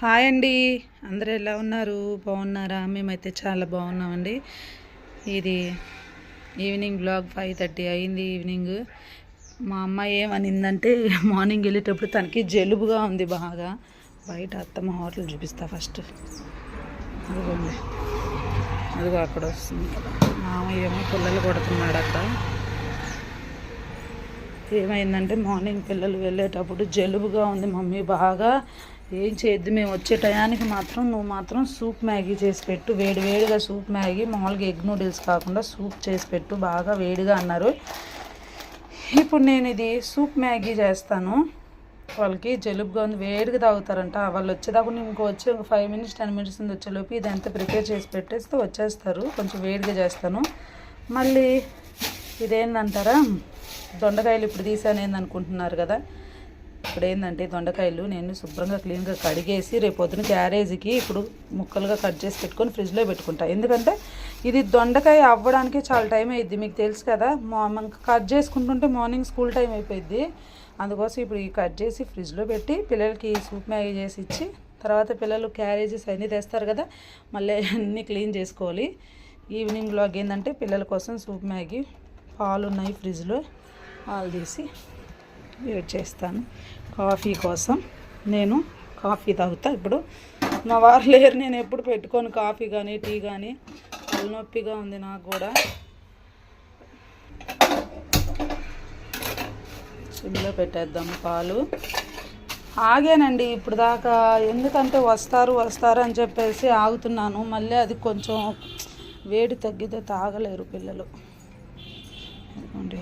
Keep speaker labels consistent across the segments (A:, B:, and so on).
A: Hi అండి, అందరూ ఎలా ఉన్నారు? బాగున్నారా? మేమైతే చాలా బాగున్నామండి. ఇది ఈవినింగ్ బ్లాగ్ 5:30 అయింది. ఈవినింగ్ మా అమ్మాయి ఏమనిందంటే మార్నింగ్ వెళ్ళేటప్పుడు తనకి జలుబుగా ఉంది బాగా. బయట అత్తమ్మ హోటల్ చూపిస్తా ఫస్ట్. అదిగోండి, అదిగో అక్కడ వస్తుంది. మామయ్య ఏమో పిల్లలు కొడుతున్నాడు అక్కడ. ఏమైందంటే మార్నింగ్ పిల్లలు వెళ్ళేటప్పుడు జలుబుగా ఉంది మమ్మీ బాగా. ఏం చేయొద్దు, మేము వచ్చే టయానికి మాత్రం నువ్వు మాత్రం సూప్ మ్యాగీ చేసి పెట్టు, వేడిగా సూప్ మ్యాగీ, మామూలుగా ఎగ్ నూడిల్స్ కాకుండా సూప్ చేసి పెట్టు బాగా వేడిగా అన్నారు. ఇప్పుడు నేను ఇది సూప్ మ్యాగీ చేస్తాను. వాళ్ళకి జలుబుగా ఉంది, వేడిగా తాగుతారంట. వాళ్ళు వచ్చేదాకా ఇంకో వచ్చి ఒక 5 minutes 10 minutes ఉంది వచ్చేలోపు ఇదంతా ప్రిపేర్ చేసి పెట్టేస్తే వచ్చేస్తారు. కొంచెం వేడిగా చేస్తాను. మళ్ళీ ఇదేందంటారా, దొండకాయలు ఇప్పుడు తీసాను ఏందనుకుంటున్నారు కదా. ఇప్పుడు ఏంటంటే దొండకాయలు నేను శుభ్రంగా క్లీన్గా కడిగేసి రేపు పొద్దున క్యారేజీకి ఇప్పుడు ముక్కలుగా కట్ చేసి పెట్టుకొని ఫ్రిడ్జ్లో పెట్టుకుంటా. ఎందుకంటే ఇది దొండకాయ అవ్వడానికి చాలా టైం అయ్యిద్ది, మీకు తెలుసు కదా. కట్ చేసుకుంటుంటే మార్నింగ్ స్కూల్ టైం అయిపోయింది. అందుకోసం ఇప్పుడు ఈ కట్ చేసి ఫ్రిడ్జ్లో పెట్టి పిల్లలకి సూప్ మ్యాగీ చేసి ఇచ్చి తర్వాత పిల్లలు క్యారేజెస్ అన్నీ తెస్తారు కదా, మళ్ళీ అన్నీ క్లీన్ చేసుకోవాలి. ఈవినింగ్ బ్లాగ్ ఏంటంటే పిల్లల కోసం సూప్ మ్యాగీ, పాలు ఉన్నాయి ఫ్రిడ్జ్లో, పాలు తీసి వేడి చేస్తాను. కాఫీ కోసం నేను కాఫీ తాగుతా. ఇప్పుడు మా వారు లేరు, నేను ఎప్పుడు పెట్టుకోను కాఫీ కానీ టీ కానీ. తలనొప్పిగా ఉంది నాకు కూడా. సిమ్లో పెట్టేద్దాము పాలు. ఆగానండి ఇప్పుడు దాకా, ఎందుకంటే వస్తారు అని చెప్పేసి ఆగుతున్నాను. మళ్ళీ అది కొంచెం వేడి తగ్గితే తాగలేరు పిల్లలు.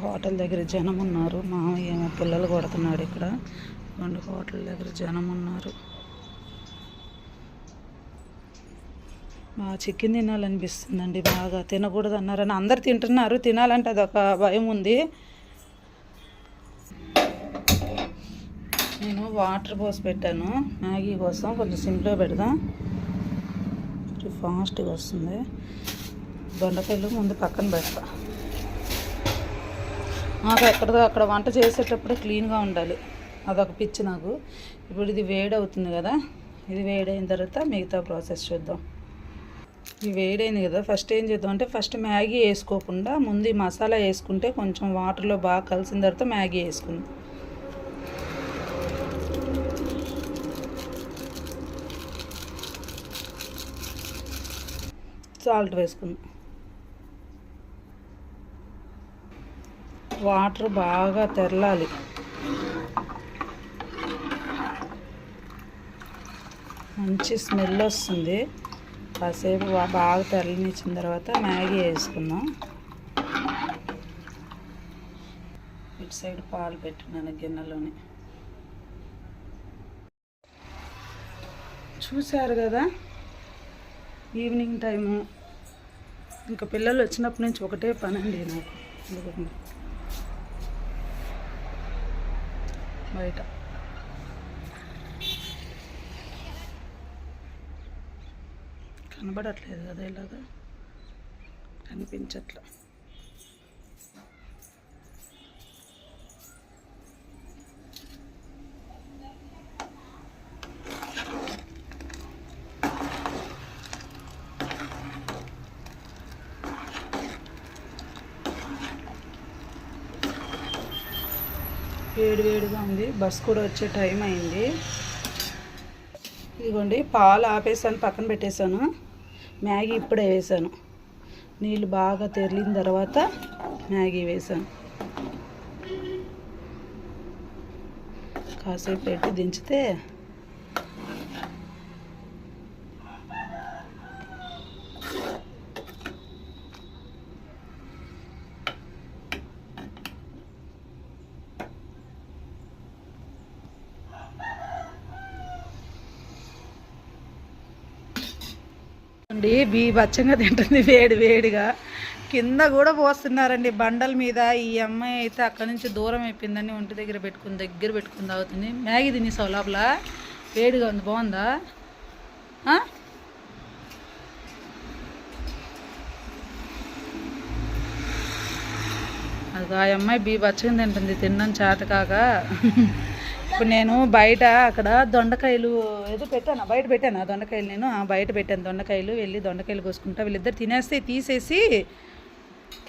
A: హోటల్ దగ్గర జనం ఉన్నారు. మామయ్య ఏమో పిల్లలు కొడుతున్నాడు ఇక్కడ. హోటల్ దగ్గర జనం ఉన్నారు. బాగా చికెన్ తినాలనిపిస్తుందండి. బాగా తినకూడదు అన్నారని అందరు తింటున్నారు, తినాలంటే అదొక భయం ఉంది. నేను వాటర్ పోసి పెట్టాను మ్యాగీ కోసం, కొంచెం సింప్లో పెడదాం, కొంచెం ఫాస్ట్గా వస్తుంది. దొండకాయలు ముందు పక్కన పెడతా. నాకు అక్కడ వంట చేసేటప్పుడు క్లీన్గా ఉండాలి, అదొక పిచ్చి నాకు. ఇప్పుడు ఇది వేడి అవుతుంది కదా, ఇది వేడైన తర్వాత మిగతా ప్రాసెస్ చూద్దాం. ఇది వేడైంది కదా, ఫస్ట్ ఏం చేద్దాం అంటే ఫస్ట్ మ్యాగీ వేసుకోకుండా ముందు ఈ మసాలా వేసుకుంటే కొంచెం వాటర్లో బాగా కలిసిన తర్వాత మ్యాగీ వేసుకుందాం. సాల్ట్ వేసుకుందాం. వాటర్ బాగా తెరలాలి. మంచి స్మెల్ వస్తుంది. కాసేపు బాగా తెరలనిచ్చిన తర్వాత మ్యాగీ వేసుకుందాం. ఇటు సైడ్ పాలు పెట్టినాను గిన్నెలోని. చూశారు కదా, ఈవినింగ్ టైము. ఇంకా పిల్లలు వచ్చినప్పటి నుంచి ఒకటే పని అండి నాకు. బయట కనబడట్లేదు కదా, ఇలాగా కనిపించట్లా. వేడిగా ఉంది, బస్ కూడా వచ్చే టైం అయింది. ఇదిగోండి పాలు ఆపేసాను, పక్కన పెట్టేశాను. మ్యాగీ ఇప్పుడే వేసాను. నీళ్ళు బాగా తెరిలిన తర్వాత మ్యాగీ వేసాను. కాసేపు పెట్టి దించితే బీభత్సంగా తింటుంది వేడిగా. కింద కూడా పోస్తున్నారండి బండల మీద. ఈ అమ్మాయి అయితే అక్కడి నుంచి దూరం అయిపోయిందని ఒంటి దగ్గర పెట్టుకుని తాగుతుంది. మ్యాగీ తినేసావు లోపల, వేడిగా ఉంది, బాగుందా? ఆ అమ్మాయి బచ్చగా తింటుంది తినడం చేత కాక. ఇప్పుడు నేను బయట అక్కడ దొండకాయలు ఏదో పెట్టాను, బయట పెట్టాను ఆ దొండకాయలు, నేను బయట పెట్టాను దొండకాయలు, వెళ్ళి దొండకాయలు కోసుకుంటా. వీళ్ళిద్దరు తినేస్తే తీసేసి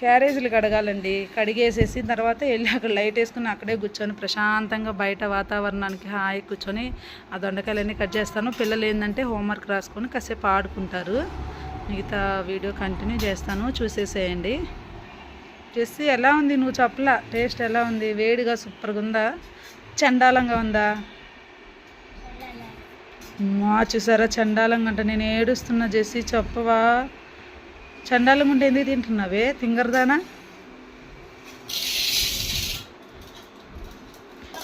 A: క్యారేజీలు కడగాలండి. కడిగేసేసి తర్వాత వెళ్ళి అక్కడ లైట్ వేసుకుని అక్కడే కూర్చొని ప్రశాంతంగా బయట వాతావరణానికి హాయి కూర్చొని ఆ దొండకాయలన్నీ కట్ చేస్తాను. పిల్లలు ఏంటంటే హోంవర్క్ రాసుకొని కాసేపు ఆడుకుంటారు. మిగతా వీడియో కంటిన్యూ చేస్తాను, చూసేసేయండి. చేసి ఎలా ఉంది నువ్వు చెప్పలా, టేస్ట్ ఎలా ఉంది? వేడిగా సూపర్గా ఉందా, చండాలంగా ఉందా? చూసారా చండాలంగా అంటే నేను ఏడుస్తున్నా. జెస్సీ చెప్పవా, చండాలంగా ఉంటే ఎందుకు తింటున్నావే తింగరదానా?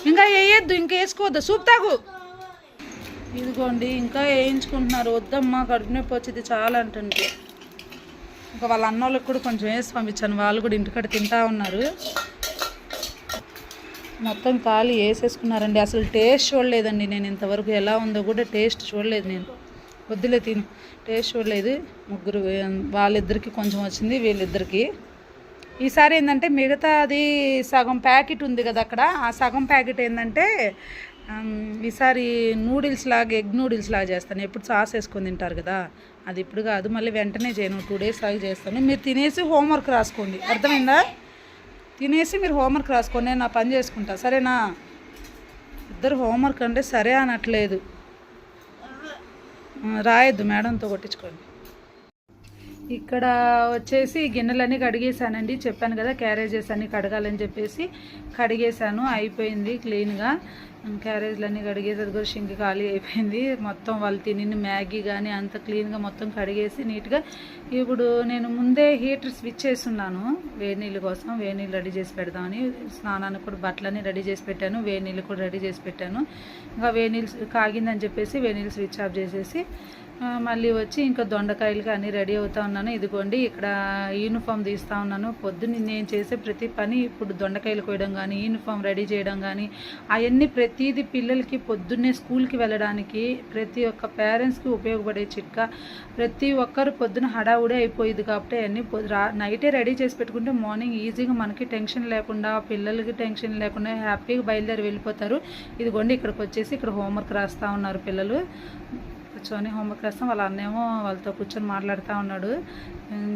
A: ఇంకా వేయద్దు, ఇంకా వేసుకోవద్దు, సూప్ తాగు. ఇదిగోండి ఇంకా వేయించుకుంటున్నారు. వద్దమ్మా కడుపు నొప్పి వచ్చింది చాలా అంటుంటే. ఇంకా వాళ్ళ అన్నోళ్ళకి కూడా కొంచెం వేసి పంపించాను, వాళ్ళు కూడా ఇంటికాడ తింటా ఉన్నారు. మొత్తం ఖాళీ వేసేసుకున్నారండి. అసలు టేస్ట్ చూడలేదండి నేను ఇంతవరకు, ఎలా ఉందో కూడా టేస్ట్ చూడలేదు నేను. వద్దులే తిను, టేస్ట్ చూడలేదు. ముగ్గురు వాళ్ళిద్దరికి కొంచెం వచ్చింది, వీళ్ళిద్దరికి. ఈసారి ఏంటంటే మిగతా అది సగం ప్యాకెట్ ఉంది కదా అక్కడ, ఆ సగం ప్యాకెట్ ఏంటంటే ఈసారి నూడిల్స్ లాగా, ఎగ్ నూడిల్స్ లాగా చేస్తాను. ఎప్పుడు సాస్ వేసుకొని తింటారు కదా, అది ఇప్పుడు కాదు, మళ్ళీ వెంటనే చేయను, 2 days ఆగి చేస్తాను. మీరు తినేసి హోంవర్క్ రాసుకోండి, అర్థమైందా? తినేసి మీరు హోంవర్క్ రాసుకోండి, నేను నా పని చేసుకుంటా, సరేనా? ఇద్దరు హోంవర్క్ అంటే సరే అనట్లేదు, రాయొద్దు, మేడంతో కొట్టించుకోండి. ఇక్కడ వచ్చేసి గిన్నెలన్నీ కడిగేసానండి, చెప్పాను కదా క్యారేజెస్ అన్నీ కడగాలని చెప్పేసి కడిగేసాను. అయిపోయింది క్లీన్గా, క్యారేజ్లన్నీ కడిగేసి అది కూడా షింక్ ఖాళీ అయిపోయింది. మొత్తం వాళ్ళు తిని మ్యాగీ కానీ అంత క్లీన్గా మొత్తం కడిగేసి నీట్గా. ఇప్పుడు నేను ముందే హీటర్ స్విచ్ చేస్తున్నాను వేడి నీళ్ళ కోసం, వేడి నీళ్ళు రెడీ చేసి పెడదామని. స్నానానికి కూడా బట్టలన్నీ రెడీ చేసి పెట్టాను, వేడి నీళ్ళు కూడా రెడీ చేసి పెట్టాను. ఇంకా వేడి నీళ్ళు కాగిందని చెప్పేసి వేడి నీళ్ళు స్విచ్ ఆఫ్ చేసేసి మళ్ళీ వచ్చి ఇంకా దొండకాయలకి అన్నీ రెడీ అవుతూ ఉన్నాను. ఇదిగోండి ఇక్కడ యూనిఫామ్ తీస్తూ ఉన్నాను. పొద్దున్న నేను చేసే ప్రతి పని ఇప్పుడు దొండకాయలు కోయడం కానీ, యూనిఫామ్ రెడీ చేయడం కానీ, అవన్నీ ప్రతిదీ పిల్లలకి పొద్దున్నే స్కూల్కి వెళ్ళడానికి ప్రతి ఒక్క పేరెంట్స్కి ఉపయోగపడే చిట్కా. ప్రతి ఒక్కరు పొద్దున హడావుడే అయిపోయింది కాబట్టి అన్నీ నైటే రెడీ చేసి పెట్టుకుంటే మార్నింగ్ ఈజీగా మనకి టెన్షన్ లేకుండా, పిల్లలకి టెన్షన్ లేకుండా హ్యాపీగా బయలుదేరి వెళ్ళిపోతారు. ఇదిగోండి ఇక్కడికి వచ్చేసి ఇక్కడ హోంవర్క్ రాస్తూ ఉన్నారు పిల్లలు. కూర్చొని హోంవర్క్ రాస్తాం, వాళ్ళ అన్నేమో వాళ్ళతో కూర్చొని మాట్లాడుతూ ఉన్నాడు.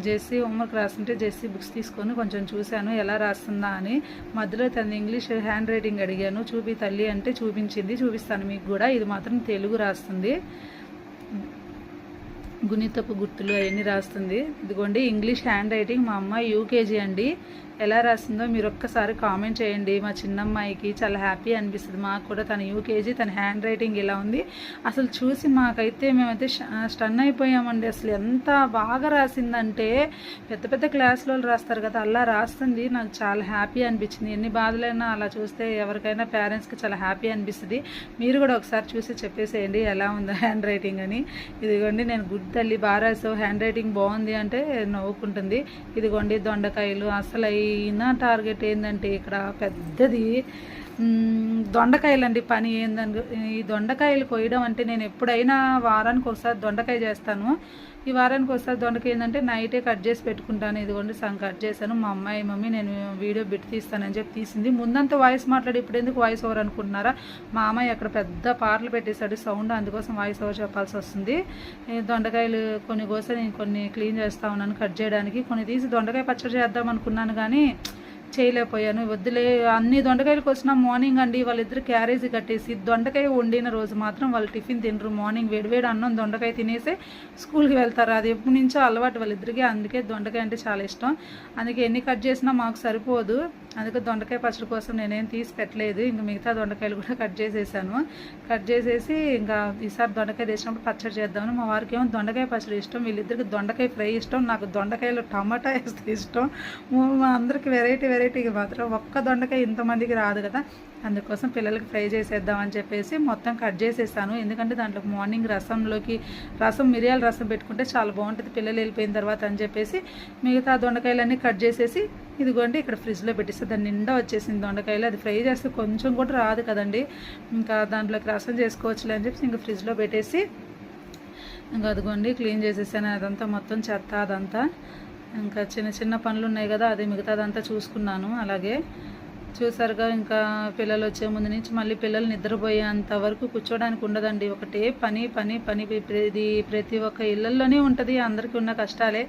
A: జెస్సీ హోంవర్క్ రాస్తుంటే జెస్సీ బుక్స్ తీసుకొని కొంచెం చూశాను ఎలా రాస్తుందా అని. మధ్యలో తన ఇంగ్లీష్ హ్యాండ్ రైటింగ్ అడిగాను, చూపి తల్లి అంటే చూపించింది, చూపిస్తాను మీకు కూడా. ఇది మాత్రం తెలుగు రాస్తుంది, గుణితపు గుర్తులు అవన్నీ రాస్తుంది. ఇదిగోండి ఇంగ్లీష్ హ్యాండ్ రైటింగ్. మా అమ్మాయి యూకేజీ అండి, ఎలా రాస్తుందో మీరు ఒక్కసారి కామెంట్ చేయండి. మా చిన్నమ్మాయికి చాలా హ్యాపీ అనిపిస్తుంది, మాకు కూడా. తన యూకేజీ, తన హ్యాండ్ రైటింగ్ ఇలా ఉంది. అసలు చూసి మాకైతే మేమైతే స్టన్ అయిపోయామండి. అసలు ఎంత బాగా రాసిందంటే, పెద్ద పెద్ద క్లాసులో రాస్తారు కదా అలా రాస్తుంది. నాకు చాలా హ్యాపీ అనిపించింది. ఎన్ని బాధలైనా అలా చూస్తే ఎవరికైనా పేరెంట్స్కి చాలా హ్యాపీ అనిపిస్తుంది. మీరు కూడా ఒకసారి చూసి చెప్పేసేయండి ఎలా ఉందో హ్యాండ్ రైటింగ్ అని. ఇదిగోండి నేను గుడ్ తల్లి బాగా రాసావు, హ్యాండ్ రైటింగ్ బాగుంది అంటే నవ్వుకుంటుంది. ఇదిగోండి దొండకాయలు. అసలు అయినా టార్గెట్ ఏంటంటే ఇక్కడ పెద్దది దొండకాయలండి. పని ఏందంటే ఈ దొండకాయలు కొయ్యడం అంటే, నేను ఎప్పుడైనా వారానికి ఒకసారి దొండకాయ చేస్తాను. ఈ వారానికి ఒకసారి దొండకాయ ఏంటంటే నైటే కట్ చేసి పెట్టుకుంటాను. ఇదిగోండి సగం కట్ చేశాను. మా అమ్మాయి మమ్మీ నేను వీడియో బిట్ తీస్తానని చెప్పి తీసింది. ముందంతా వాయిస్ మాట్లాడి ఇప్పుడు ఎందుకు వాయిస్ ఓవర్ అనుకుంటున్నారా? మా అమ్మాయి అక్కడ పెద్ద పాటలు పెట్టేశాడు సౌండ్, అందుకోసం వాయిస్ ఓవర్ చెప్పాల్సి వస్తుంది. దొండకాయలు కొన్ని కోసం నేను కొన్ని క్లీన్ చేస్తూ ఉన్నాను కట్ చేయడానికి. కొన్ని తీసి దొండకాయ పచ్చడి చేద్దాం అనుకున్నాను కానీ చేయలేకపోయాను. వద్దులే, అన్ని దొండకాయలు కోసిన మార్నింగ్ అండి. వాళ్ళిద్దరు క్యారేజీ కట్టేసి దొండకాయ వండిన రోజు మాత్రం వాళ్ళు టిఫిన్ తినరు. మార్నింగ్ వేడివేడి అన్నం దొండకాయ తినేసి స్కూల్కి వెళ్తారు. అది ఎప్పటి నుంచో అలవాటు వాళ్ళిద్దరికి. అందుకే దొండకాయ అంటే చాలా ఇష్టం. అందుకే ఎన్ని కట్ చేసినా మాకు సరిపోదు. అందుకే దొండకాయ పచ్చడి కోసం నేనేం తీసి పెట్టలేదు. ఇంకా మిగతా దొండకాయలు కూడా కట్ చేసేసాను. కట్ చేసేసి ఇంకా ఈసారి దొండకాయ తెచ్చినప్పుడు పచ్చడి చేద్దామని. మా వారికి ఏమో దొండకాయ పచ్చడి ఇష్టం, వీళ్ళిద్దరికి దొండకాయ ఫ్రై ఇష్టం, నాకు దొండకాయలో టమాటా వేస్తే ఇష్టం. మా అందరికి వెరైటీగా మాత్రం ఒక్క దొండకాయ ఇంతమందికి రాదు కదా, అందుకోసం పిల్లలకి ఫ్రై చేసేద్దామని చెప్పేసి మొత్తం కట్ చేసేసాను. ఎందుకంటే దాంట్లో మార్నింగ్ రసం మిరియాల రసం పెట్టుకుంటే చాలా బాగుంటుంది పిల్లలు వెళ్ళిపోయిన తర్వాత అని చెప్పేసి మిగతా దొండకాయలన్నీ కట్ చేసేసి ఇదిగోండి ఇక్కడ ఫ్రిడ్జ్లో పెట్టేస్తే దాని నిండా వచ్చేసింది దొండకాయలు. అది ఫ్రై చేస్తే కొంచెం కూడా రాదు కదండి, ఇంకా దాంట్లోకి రసం చేసుకోవచ్చులే అని చెప్పేసి ఇంకా ఫ్రిడ్జ్లో పెట్టేసి ఇంకా అదిగోండి క్లీన్ చేసేసాను. అదంతా మొత్తం చెత్త అదంతా ఇంకా చిన్న చిన్న పనులు ఉన్నాయి కదా, అది మిగతాదంతా చూసుకున్నాను. అలాగే చూసారుగా, ఇంకా పిల్లలు వచ్చే ముందు నుంచి మళ్ళీ పిల్లలు నిద్రపోయేంత వరకు కూర్చోడానికి ఉండదండి. ఒకటే పని పని పని. ఇది ప్రతి ఒక్క ఇళ్ళల్లోనే ఉంటుంది, అందరికీ ఉన్న కష్టాలే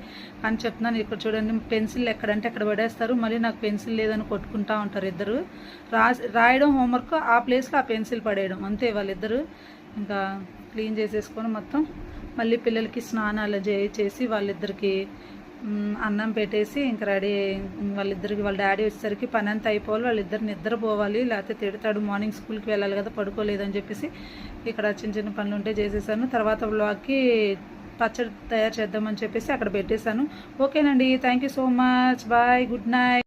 A: అని చెప్తున్నాను. ఇక్కడ చూడండి, పెన్సిల్ ఎక్కడంటే అక్కడ పడేస్తారు, మళ్ళీ నాకు పెన్సిల్ లేదని కొట్టుకుంటా ఉంటారు ఇద్దరు. రాయడం హోంవర్క్, ఆ ప్లేస్లో ఆ పెన్సిల్ పడేయడం, అంతే వాళ్ళిద్దరు. ఇంకా క్లీన్ చేసేసుకొని మొత్తం మళ్ళీ పిల్లలకి స్నానాలు చేసి వాళ్ళిద్దరికి అన్నం పెట్టేసి ఇంకా రెడీ. వాళ్ళిద్దరికి వాళ్ళ డాడీ వచ్చేసరికి పని అంతా అయిపోవాలి, వాళ్ళిద్దరు నిద్రపోవాలి, లేకపోతే తిడతాడు. మార్నింగ్ స్కూల్కి వెళ్ళాలి కదా, పడుకోలేదని చెప్పేసి ఇక్కడ చిన్న చిన్న పనులు ఉంటే చేసేసాను. తర్వాత వ్లాగ్కి పచ్చడి తయారు చేద్దామని చెప్పేసి అక్కడ పెట్టేశాను. ఓకేనండి, thank you so much, bye, good night.